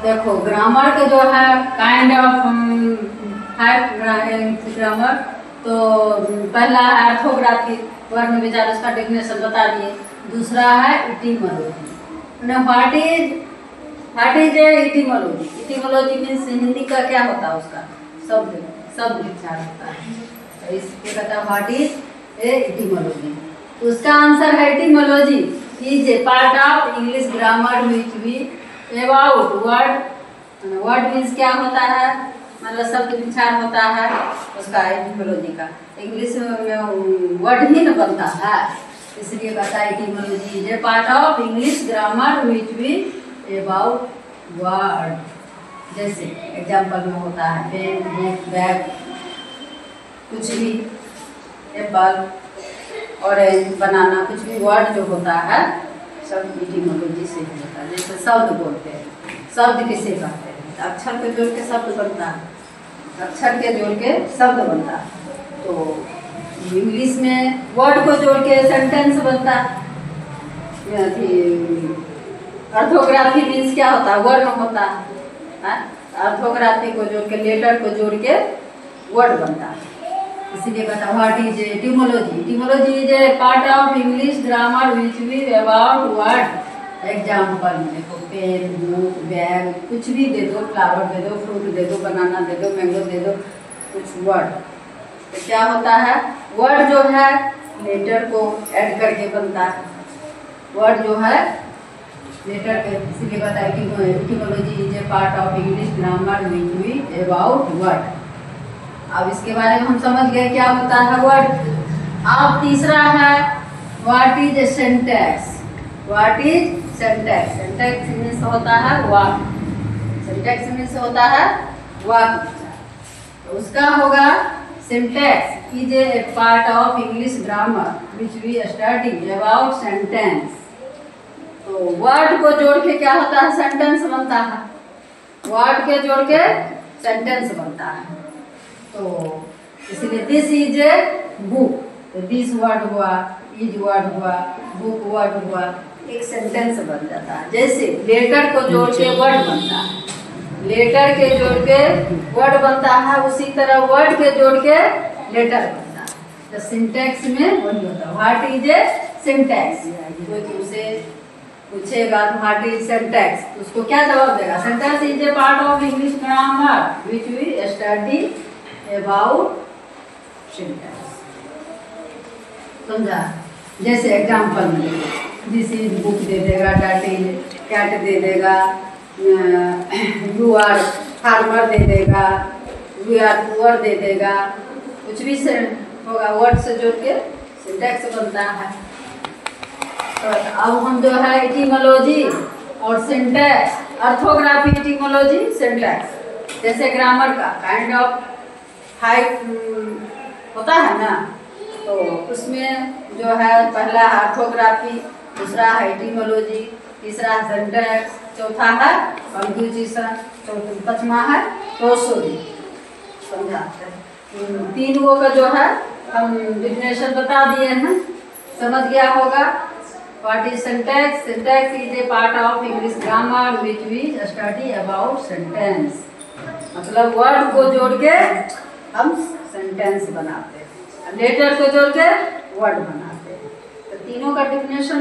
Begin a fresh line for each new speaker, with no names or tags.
देखो ग्रामर के जो है काइंड ऑफ है ग्रामर। तो पहला है ऑर्थोग्राफी, वर्ण विचार, उसका डेफिनेशन बता दिए। दूसरा है etymology. What is etymology? Etymology means Hindi का क्या होता है, उसका शब्द विचार होता है। तो इसके कहता है व्हाट इज इटिमोलॉजी। तो उसका आंसर है etymology is a part of English grammar which we about word means क्या होता है, मतलब शब्द विचार होता है उसका एटिमोलॉजी का। इंग्लिश में वर्ड ही न बनता है, इसलिए कहता है etymology is a part of English grammar which we about word. जैसे एग्जाम्पल में होता है पेन, बुक, बैग, कुछ भी, एप्पल, ऑरेंज, बनाना, कुछ भी वर्ड जो होता है सब एटिमोलॉजी से ही होता है। जैसे शब्द बोलते हैं, शब्द किसे कहते हैं? अक्षर के जोड़ के शब्द बनता है, अक्षर के जोड़ के शब्द बनता है। तो इंग्लिश में वर्ड को जोड़ के सेंटेंस बनता है। ऑर्थोग्राफी मीन्स क्या होता है, वर्ण होता है। ऑर्थोग्राफी को जोड़ के, लेटर को जोड़ के वर्ड बनता है। इसीलिए कहता है what is etymology. Etymology is a part of English grammar which we about word. Example में देखो पेन, बुक, बैग, कुछ भी दे दो, फ्लावर दे दो, फ्रूट दे दो, बनाना दे दो, मैंगो दे दो, कुछ वर्ड। तो क्या होता है, वर्ड जो है लेटर को ऐड करके बनता है। वर्ड जो है लेटर के, इसीलिए कहता है कि etymology is a part of English grammar which we about word. अब इसके बारे में हम समझ गए क्या होता है वर्ड। अब तीसरा है what is a syntax. What is syntax? Syntax means होता है वाक्य। सिंटैक्स मीन्स होता है वाक्य। तो उसका होगा syntax is a part of English grammar which we study about sentence. तो वर्ड को जोड़ के क्या होता है, सेंटेंस बनता है। वर्ड के जोड़ के सेंटेंस बनता है। तो इसलिए दिस इज ए बुक, तो दिस वर्ड हुआ, इज वर्ड हुआ, बुक वर्ड हुआ, एक सेंटेंस बन जाता है। जैसे लेटर को जोड़ के वर्ड बनता है, लेटर के जोड़ के वर्ड बनता है, उसी तरह वर्ड के जोड़ के लेटर बनता है। तो सिंटैक्स में वही होता है। What is a syntax? कोई तुमसे पूछेगा तो व्हाट इज सिंटैक्स, उसको क्या जवाब देगा? Syntax is a part of English grammar which we study about syntax. समझा? जैसे एग्जाम्पल में दिस इज बुक दे देगा, कैट दे देगा, यू आर फार्मर दे देगा, वी आर पुअर दे देगा, कुछ भी से होगा, वर्ड से जोड़ के सिंटैक्स बनता है। तो अब हम जो है एटिमोलॉजी और सिंटैक्स, ऑर्थोग्राफी, एटिमोलॉजी, सिंटैक्स, जैसे ग्रामर का काइंड ऑफ फाइव होता है ना, तो उसमें जो है पहला है ऑर्थोग्राफी, दूसरा है एटिमोलॉजी, तीसरा है सिंटैक्स, चौथा है कंक्लूजन, पांचवा है प्रोसोडी। समझा? तीन वो का जो है हम डेफिनेशन बता दिए हैं, समझ गया होगा। What is syntax? Syntax is a part of English grammar which we study about sentence. मतलब वर्ड को जोड़ के हम सेंटेंस बनाते हैं, लेटर को जोड़ के वर्ड बनाते हैं। तो तीनों का डेफिनेशन